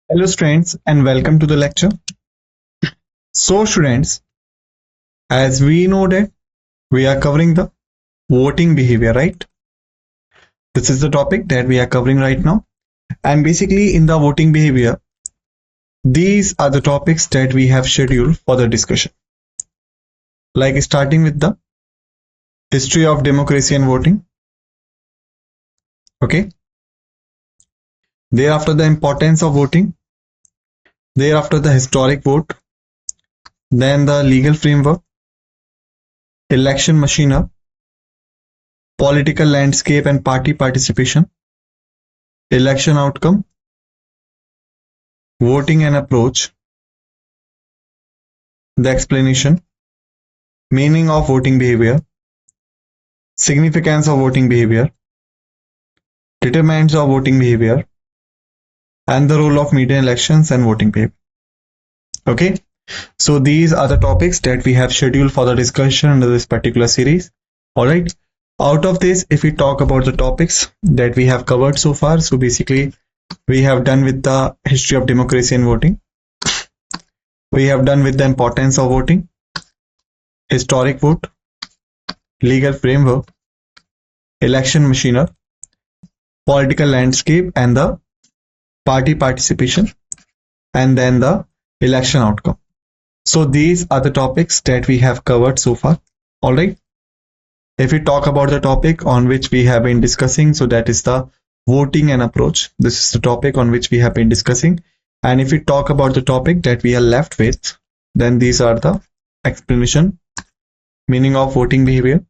Hello students and welcome to the lecture. So students, as we know that we are covering the voting behavior, right? This is the topic that we are covering right now. And basically in the voting behavior, these are the topics that we have scheduled for the discussion. Like starting with the history of democracy and voting. Okay. Thereafter the importance of voting. Thereafter the historic vote. Then the legal framework. Election machinery. Political landscape and party participation. Election outcome. Voting and approach. The explanation. Meaning of voting behavior. Significance of voting behavior. Determinants of voting behavior. And the role of media in elections and voting behavior. Okay. So these are the topics that we have scheduled for the discussion under this particular series. Alright. Out of this, if we talk about the topics that we have covered so far, so basically we have done with the history of democracy and voting. We have done with the importance of voting, historic vote, legal framework, election machinery, political landscape and the party participation, and then the election outcome. So these are the topics that we have covered so far. Alright. If we talk about the topic on which we have been discussing, so that is the voting and approach. This is the topic on which we have been discussing. And if we talk about the topic that we are left with, then these are the explanation, meaning of voting behavior,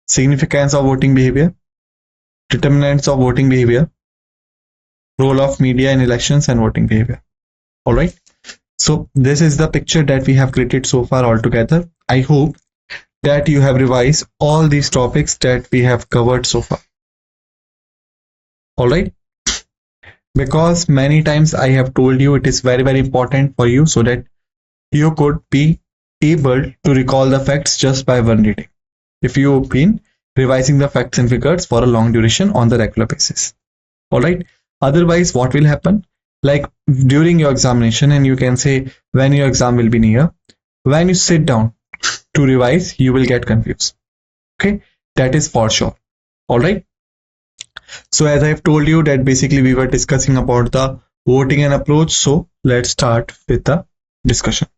significance of voting behavior, determinants of voting behavior, role of media in elections and voting behavior. Alright. So this is the picture that we have created so far altogether. I hope that you have revised all these topics that we have covered so far. Alright. Because many times I have told you it is very important for you so that you could be able to recall the facts just by one reading. If you've been revising the facts and figures for a long duration on the regular basis. Alright. Otherwise, what will happen? Like during your examination, and you can say when your exam will be near, when you sit down to revise, you will get confused. Okay, that is for sure. Alright. So as I have told you that basically we were discussing about the voting and approach. So let's start with the discussion.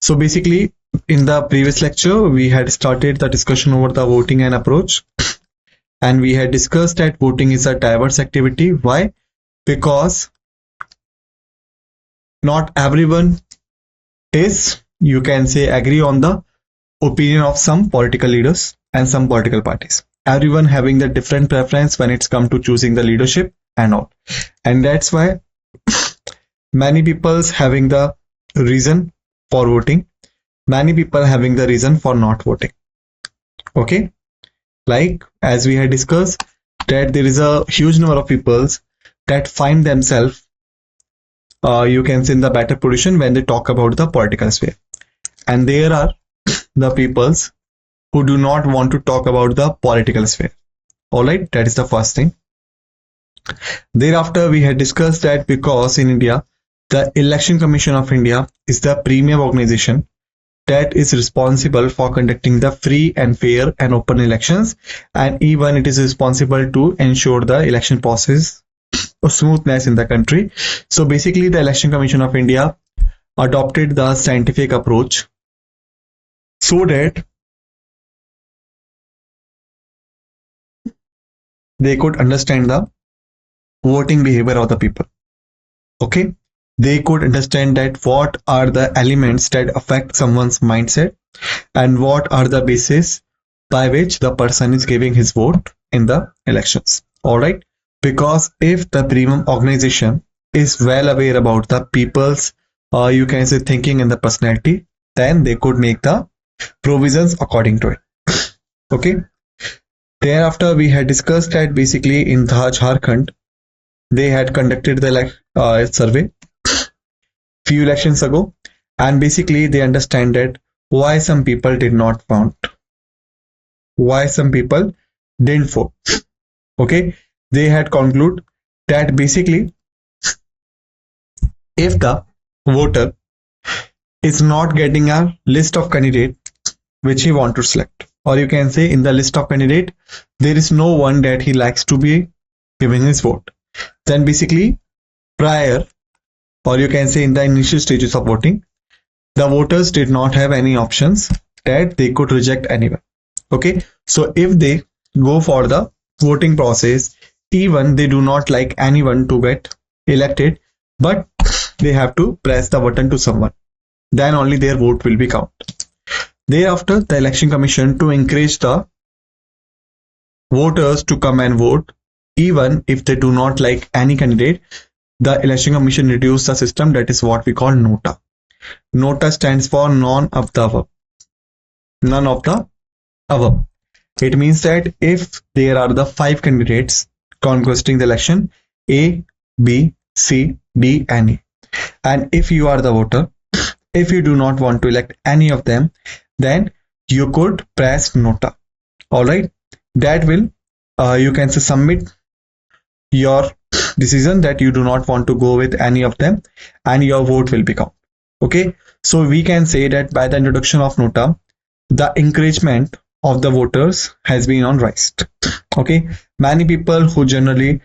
So basically in the previous lecture, we had started the discussion over the voting and approach. And we had discussed that voting is a diverse activity. Why? Because not everyone is, you can say, agree on the opinion of some political leaders and some political parties. Everyone having the different preference when it's come to choosing the leadership and all. And that's why many people having the reason for voting, many people having the reason for not voting. Okay. Like as we had discussed that there is a huge number of people that find themselves you can say in the better position when they talk about the political sphere, and there are the peoples who do not want to talk about the political sphere. Alright, that is the first thing. Thereafter we had discussed that because in India the Election Commission of India is the premium organization that is responsible for conducting the free and fair and open elections, and even it is responsible to ensure the election process or smoothness in the country. So basically the Election Commission of India adopted the scientific approach so that they could understand the voting behavior of the people. Okay, they could understand that what are the elements that affect someone's mindset and what are the basis by which the person is giving his vote in the elections. Alright. Because if the premium organization is well aware about the people's you can say thinking and the personality, then they could make the provisions according to it. Okay. Thereafter we had discussed that basically in Jharkhand they had conducted the survey few elections ago, and basically they understand that why some people did not vote, why some people didn't vote. Okay. They had concluded that basically If the voter is not getting a list of candidates which he want to select, or you can say in the list of candidate there is no one that he likes to be giving his vote, then basically prior, or you can say in the initial stages of voting, the voters did not have any options that they could reject anyone. Okay, so if they go for the voting process, even they do not like anyone to get elected, but they have to press the button to someone, then only their vote will be counted. Thereafter, the election commission, to encourage the voters to come and vote, even if they do not like any candidate, the election commission introduced a system that is what we call nota. Nota stands for none of the above. None of the above. It means that if there are the 5 candidates contesting the election, A, B, C, D, and E, and if you are the voter, if you do not want to elect any of them, then you could press nota. All right, that will you can say submit your decision that you do not want to go with any of them, and your vote will be counted. Okay, so we can say that by the introduction of nota, the encouragement of the voters has been on rise. Okay, many people who generally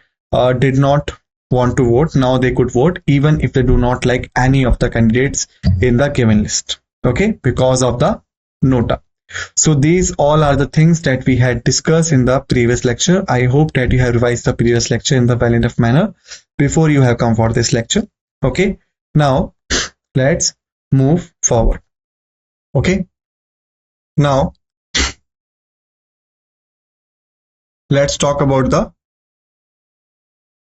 did not want to vote, now they could vote even if they do not like any of the candidates in the given list. Okay, because of the nota. So these all are the things that we had discussed in the previous lecture. I hope that you have revised the previous lecture in the well enough manner before you have come for this lecture. Okay, now let's move forward. Okay, now let's talk about the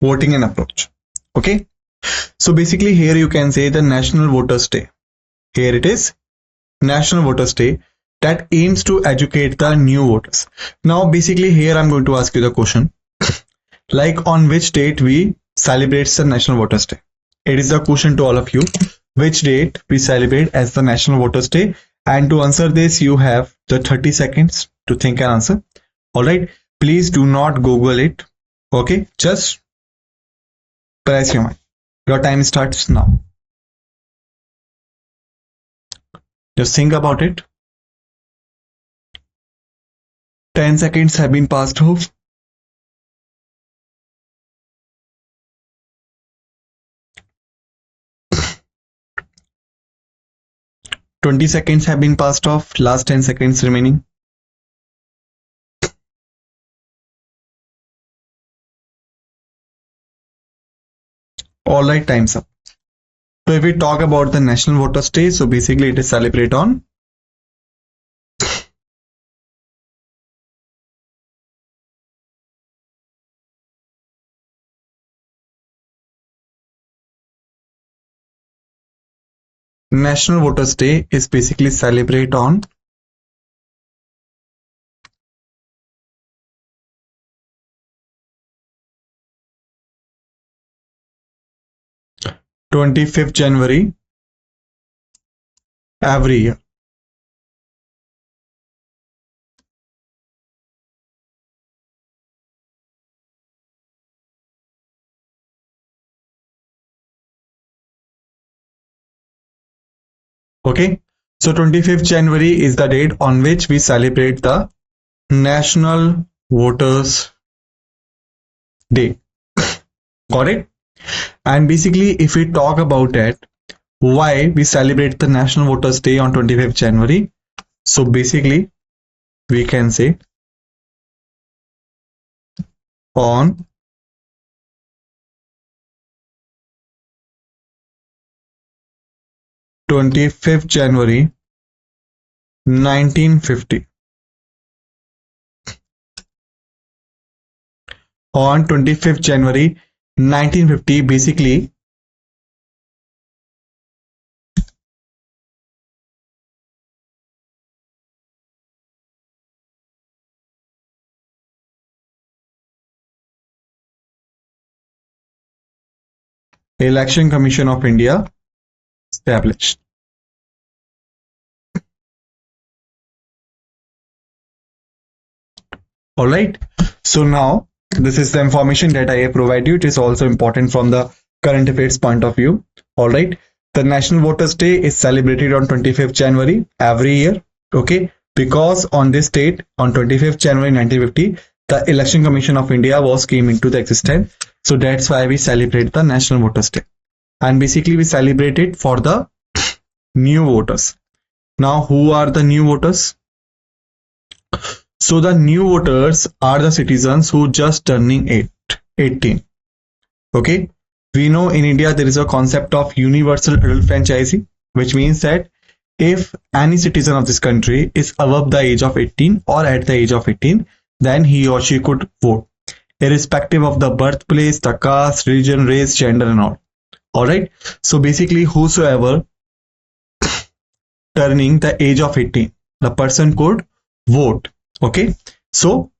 voting and approach. Okay, so basically here you can say the National Voters Day. Here it is, National Voters Day, that aims to educate the new voters. Now basically here I'm going to ask you the question, like on which date we celebrate the National Voters Day? It is a question to all of you, which date we celebrate as the National Voters Day, and to answer this you have the 30 seconds to think and answer. All right, please do not Google it. Okay, just press your mind. Your time starts now. Just think about it. 10 seconds have been passed off. 20 seconds have been passed off. Last 10 seconds remaining. All right, time's up. So if we talk about the National Voters Day, so basically it is celebrated on National Voters Day is basically celebrate on 25th January every year. Okay, so 25th January is the date on which we celebrate the National Voters Day. Got it? And basically, if we talk about it, why we celebrate the National Voters Day on 25th January, so basically we can say on 25th January 1950. On 25th January 1950, basically Election Commission of India established. All right, so now this is the information that I have provided you. It is also important from the current affairs point of view. All right. The National Voters Day is celebrated on 25th January every year. Okay. Because on this date, on 25th January 1950, the Election Commission of India was came into the existence. So that's why we celebrate the National Voters Day. And basically we celebrate it for the new voters. Now, who are the new voters? So the new voters are the citizens who just turning 18. Okay. We know in India there is a concept of universal adult franchisee, which means that if any citizen of this country is above the age of 18 or at the age of 18, then he or she could vote, irrespective of the birthplace, the caste, religion, race, gender, and all. All right. So basically, whosoever turning the age of 18, the person could vote. Okay. So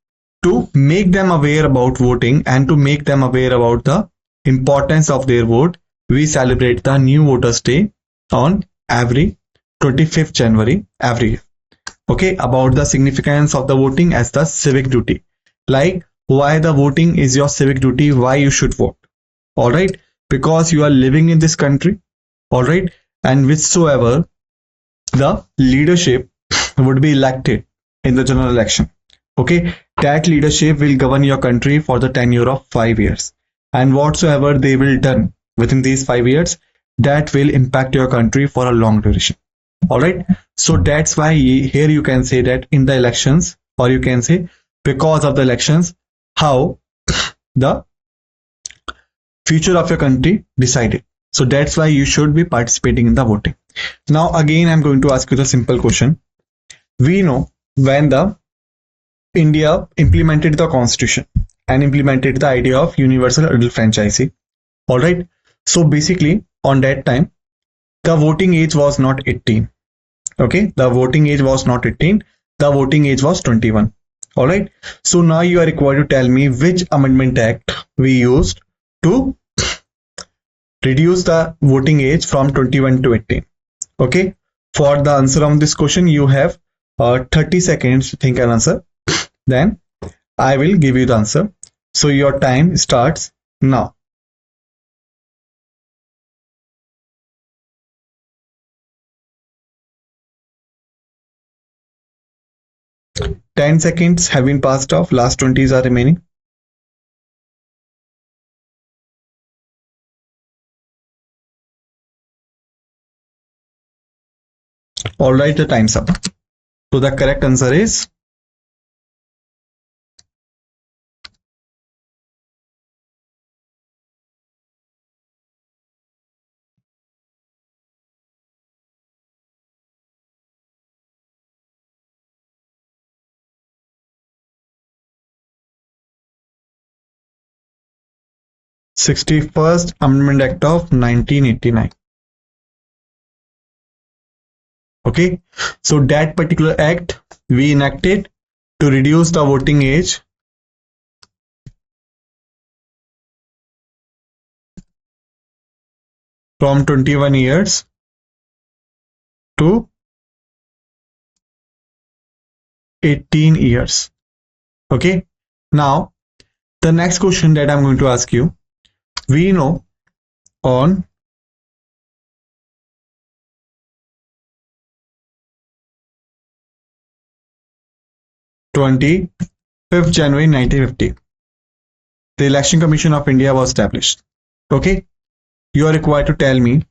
to make them aware about voting and to make them aware about the importance of their vote, we celebrate the New Voters Day on every 25th January every year. Okay, about the significance of the voting as the civic duty, like why the voting is your civic duty, why you should vote. All right, because you are living in this country. All right, and whichsoever the leadership would be elected in the general election. Okay, that leadership will govern your country for the tenure of 5 years, and whatsoever they will done within these 5 years, that will impact your country for a long duration. All right, so that's why here you can say that in the elections, or you can say because of the elections, how the future of your country decided. So that's why you should be participating in the voting. Now again, I'm going to ask you the simple question. We know when the India implemented the constitution and implemented the idea of universal adult franchisee. All right. So basically on that time, the voting age was not 18. Okay. The voting age was not 18. The voting age was 21. All right. So now you are required to tell me which amendment act we used to reduce the voting age from 21 to 18. Okay. For the answer of this question, you have 30 seconds to think an answer. Then I will give you the answer. So your time starts now. Ten seconds have been passed off. Last 20s are remaining. All right, the time's up. So the correct answer is '61st Amendment Act of 1989. Okay, so that particular act we enacted to reduce the voting age from 21 years to 18 years. Okay, now the next question that I'm going to ask you, we know on 25th January 1950, the Election Commission of India was established. Okay, you are required to tell me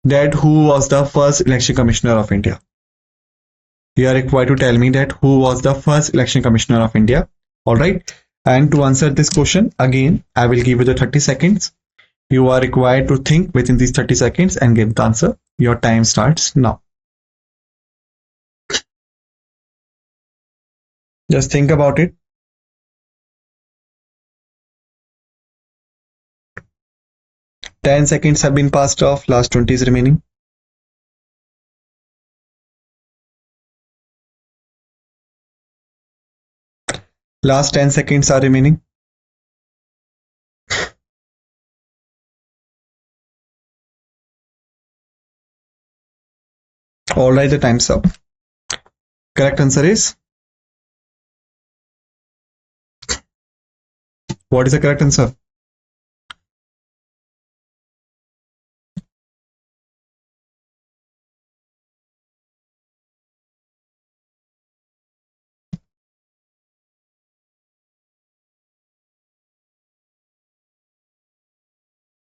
that who was the first Election Commissioner of India. You are required to tell me that who was the first Election Commissioner of India. All right, and to answer this question, again, I will give you the 30 seconds. You are required to think within these 30 seconds and give the answer. Your time starts now. Just think about it. Ten seconds have been passed off. Last 20 is remaining. Last 10 seconds are remaining. All right, the time's up. Correct answer is, what is the correct answer?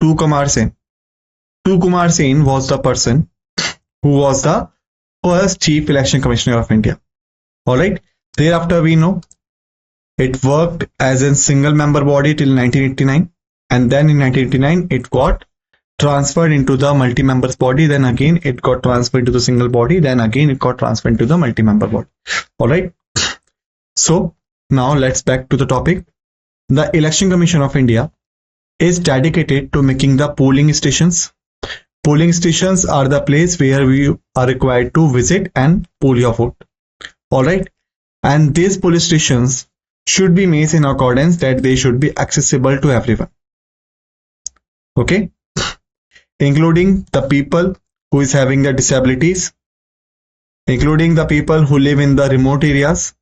Tu Kumar Sen. Tu Kumar Sen was the person who was the first Chief Election Commissioner of India. Alright. Thereafter, we know it worked as a single member body till 1989, and then in 1989 it got transferred into the multi-members body, then again it got transferred to the single body, then again it got transferred into the multi-member body. Alright. So now let's back to the topic. The Election Commission of India is dedicated to making the polling stations. Polling stations are the place where we are required to visit and poll your vote. Alright. And these polling stations should be made in accordance that they should be accessible to everyone. Okay. Including the people who is having the disabilities, including the people who live in the remote areas,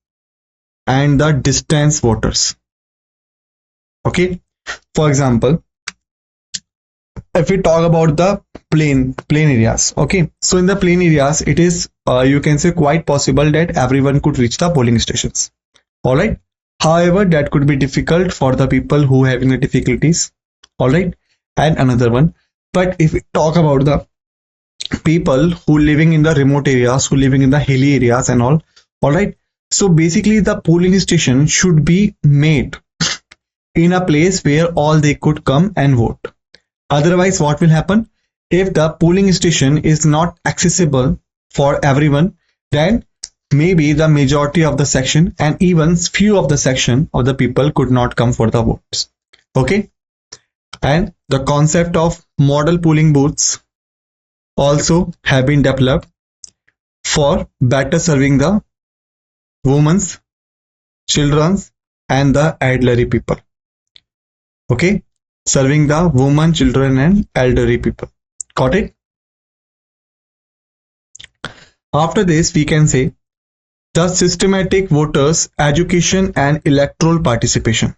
and the distance voters. Okay. For example, if we talk about the plain areas, okay, so in the plain areas it is you can say quite possible that everyone could reach the polling stations. All right. However, that could be difficult for the people who having the difficulties. All right. And another one, but if we talk about the people who living in the remote areas, who living in the hilly areas and all right, so basically the polling station should be made in a place where all they could come and vote. Otherwise, what will happen? If the polling station is not accessible for everyone, then maybe the majority of the section and even few of the section of the people could not come for the votes. Okay. And the concept of model polling booths also have been developed for better serving the women's, children's, and the elderly people. Okay. Serving the women, children, and elderly people. Got it? After this, we can say the systematic voters' education and electoral participation.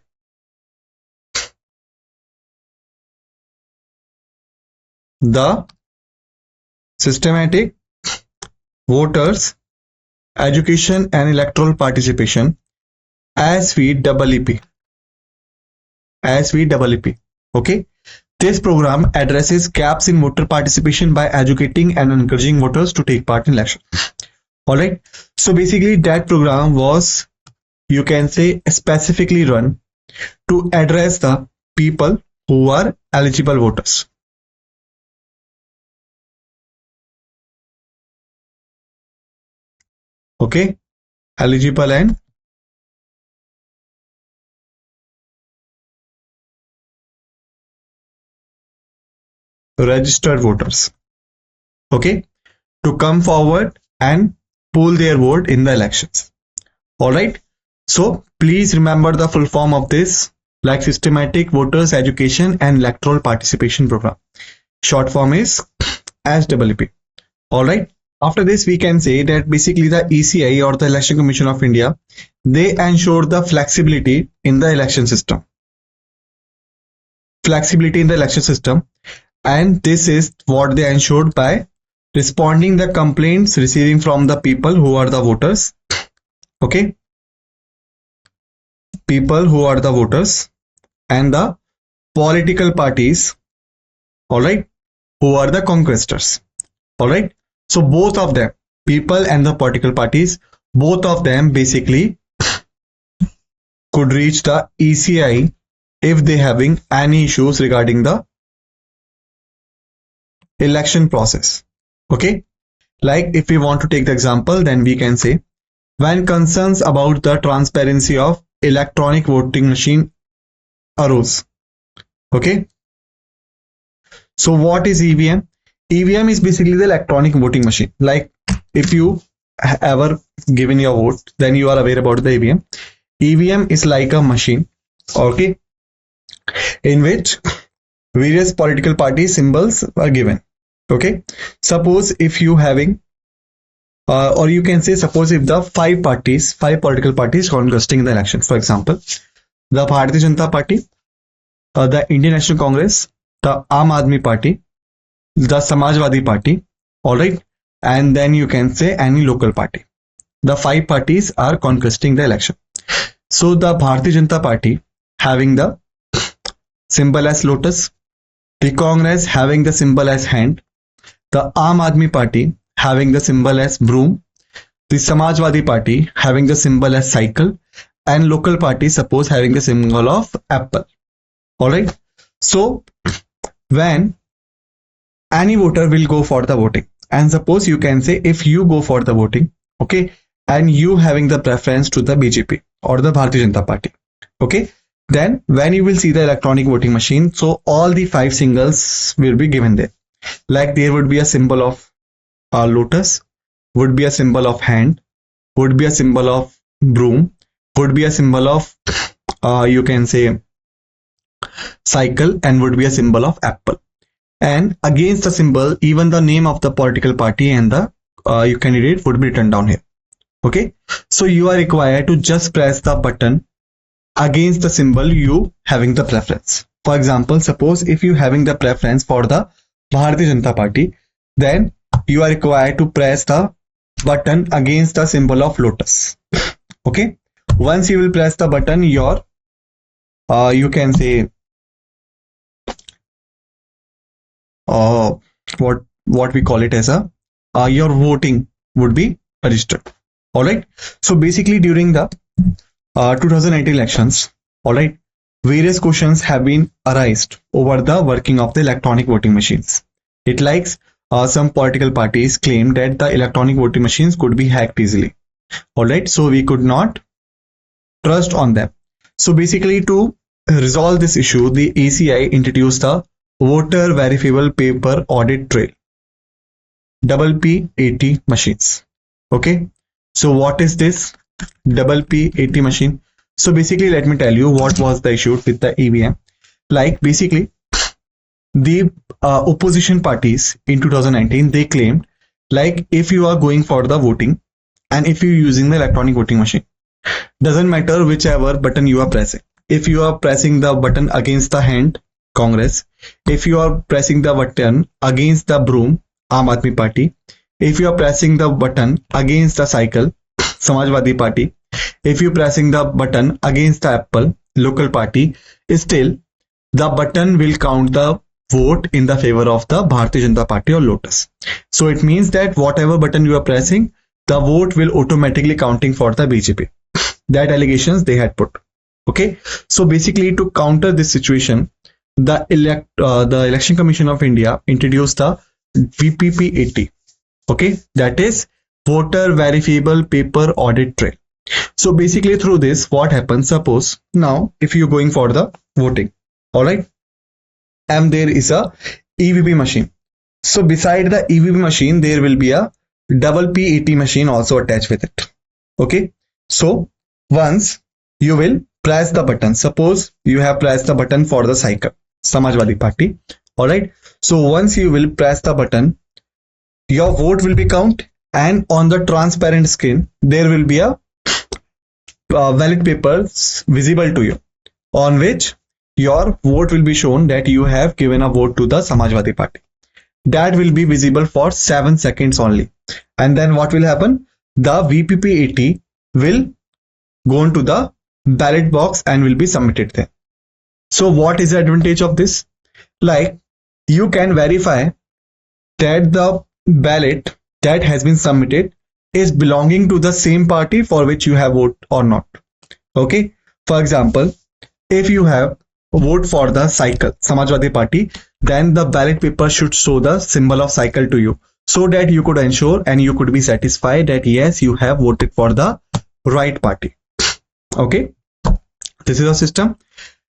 The systematic voters' education and electoral participation, SATHEE-Law. Okay. This program addresses gaps in voter participation by educating and encouraging voters to take part in election. Alright. So basically that program was, you can say, specifically run to address the people who are eligible voters. Okay. Eligible and registered voters. Okay. To come forward and poll their vote in the elections. Alright. So please remember the full form of this, like Systematic Voters Education and Electoral Participation Program. Short form is SAAP. Alright. After this, we can say that basically the ECI or the Election Commission of India, they ensure the flexibility in the election system. Flexibility in the election system. And this is what they ensured by responding the complaints receiving from the people who are the voters. Okay. People who are the voters and the political parties. Alright. Who are the conquestors. Alright. So both of them, people and the political parties, both of them basically could reach the ECI if they having any issues regarding the election process. Okay. Like if we want to take the example, then we can say when concerns about the transparency of electronic voting machine arose. Okay. So what is EVM? EVM is basically the electronic voting machine. Like if you ever given your vote, then you are aware about the EVM. EVM is like a machine, okay, in which various political party symbols are given. Okay. Suppose if you having or you can say suppose if the five political parties contesting in the election, for example, the Bharatiya Janata Party, the Indian National Congress, the Aam Aadmi Party, the Samajwadi Party, alright, and then you can say any local party. The five parties are contesting the election. So the Bharatiya Janata Party having the symbol as lotus, the Congress having the symbol as hand, the Aam Aadmi Party having the symbol as broom, the Samajwadi Party having the symbol as cycle, and local party suppose having the symbol of apple. Alright. So when any voter will go for the voting, and suppose you can say if you go for the voting, okay, and you having the preference to the BJP or the Bharatiya Janata Party, okay, then when you will see the electronic voting machine, so all the 5 symbols will be given there. Like there would be a symbol of lotus, would be a symbol of hand, would be a symbol of broom, would be a symbol of you can say cycle, and would be a symbol of apple. And against the symbol, even the name of the political party and the candidate would be written down here. Okay, so you are required to just press the button against the symbol you having the preference. For example, suppose if you having the preference for the Bharatiya Janata Party, then you are required to press the button against the symbol of lotus. Okay, once you will press the button, your you can say what we call it as a your voting would be registered. All right. So basically during the 2019 elections, all right, various questions have been arised over the working of the electronic voting machines. It likes some political parties claim that the electronic voting machines could be hacked easily. All right. So we could not trust on them. So basically to resolve this issue, the ACI introduced the voter verifiable paper audit trail, PPAT machines. Okay, so what is this PPAT machine? So basically let me tell you what was the issue with the EVM. Like basically the opposition parties in 2019, they claimed like if you are going for the voting and if you using the electronic voting machine, doesn't matter whichever button you are pressing. If you are pressing the button against the hand, Congress, if you are pressing the button against the broom, Aam Aadmi Party, if you are pressing the button against the cycle, Samajwadi Party, if you are pressing the button against the apple, local party, still the button will count the vote in the favor of the Bharatiya Janata Party or Lotus. So it means that whatever button you are pressing, the vote will automatically counting for the BJP. That allegations they had put. Okay, so basically to counter this situation, the Election Commission of India introduced the VPPAT. Okay, that is voter verifiable paper audit trail. So basically through this, what happens? Suppose now if you're going for the voting, all right, and there is a EVP machine. So beside the EVP machine, there will be a PPAT machine also attached with it. Okay, so once you will press the button, suppose you have pressed the button for the cycle, Samajwadi Party. All right. So once you will press the button, your vote will be counted, and on the transparent screen there will be a ballot paper visible to you, on which your vote will be shown that you have given a vote to the Samajwadi Party. That will be visible for 7 seconds only, and then what will happen? The VPPAT will go into the ballot box and will be submitted there. So what is the advantage of this? Like you can verify that the ballot that has been submitted is belonging to the same party for which you have voted or not. Okay, for example, if you have vote for the cycle Samajwadi Party, then the ballot paper should show the symbol of cycle to you, so that you could ensure and you could be satisfied that yes, you have voted for the right party. Okay, this is a system.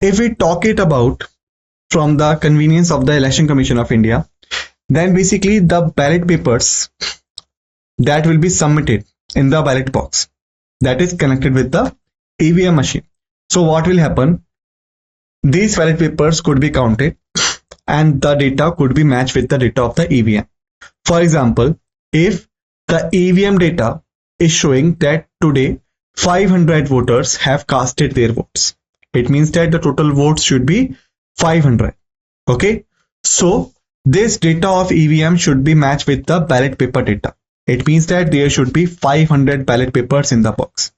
If we talk it about from the convenience of the Election Commission of India, then basically the ballot papers that will be submitted in the ballot box that is connected with the EVM machine. So what will happen? These ballot papers could be counted and the data could be matched with the data of the EVM. For example, if the EVM data is showing that today 500 voters have casted their votes, it means that the total votes should be 500. Okay, so this data of EVM should be matched with the ballot paper data. It means that there should be 500 ballot papers in the box.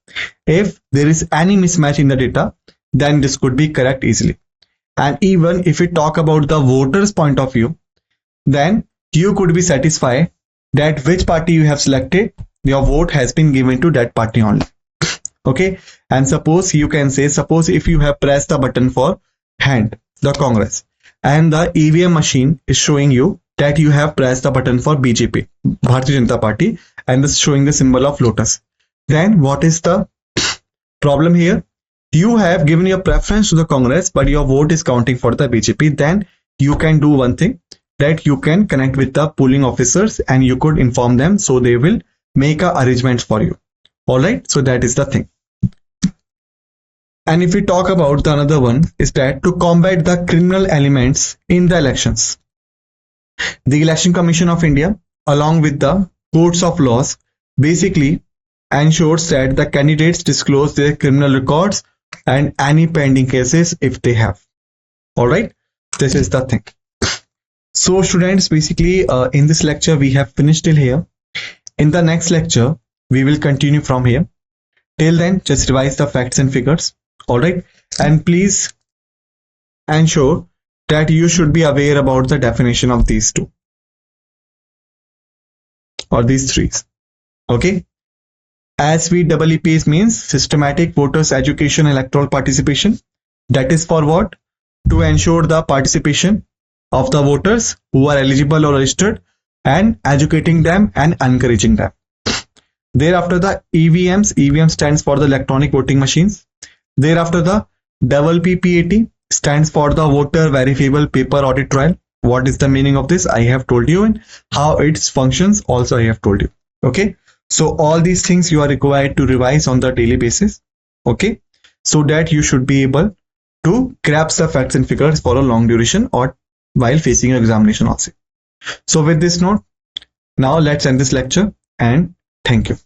If there is any mismatch in the data, then this could be correct easily. And even if we talk about the voters' point of view, then you could be satisfied that which party you have selected, your vote has been given to that party only. Okay. And suppose you can say, suppose if you have pressed the button for hand, the Congress, and the EVM machine is showing you that you have pressed the button for BJP, Bharatiya Janata Party, and this showing the symbol of lotus. Then what is the problem here? You have given your preference to the Congress, but your vote is counting for the BJP. Then you can do one thing, that you can connect with the polling officers and you could inform them, so they will make a arrangements for you. All right, so that is the thing. And if we talk about the another one, is that to combat the criminal elements in the elections, the Election Commission of India, along with the courts of laws, basically ensures that the candidates disclose their criminal records and any pending cases if they have. All right, this is the thing. So students, basically in this lecture we have finished till here. In the next lecture we will continue from here. Till then, just revise the facts and figures. All right, and please ensure that you should be aware about the definition of these two or these three. Okay, SVEEP means systematic voters education electoral participation. That is for what? To ensure the participation of the voters who are eligible or registered and educating them and encouraging them. Thereafter the EVMs, EVM stands for the electronic voting machines. Thereafter the PPAT stands for the voter verifiable paper audit trail. What is the meaning of this? I have told you, and how it functions also I have told you. Okay, so all these things you are required to revise on the daily basis. Okay, so that you should be able to grasp the facts and figures for a long duration or while facing an examination also. So with this note, now let's end this lecture and thank you.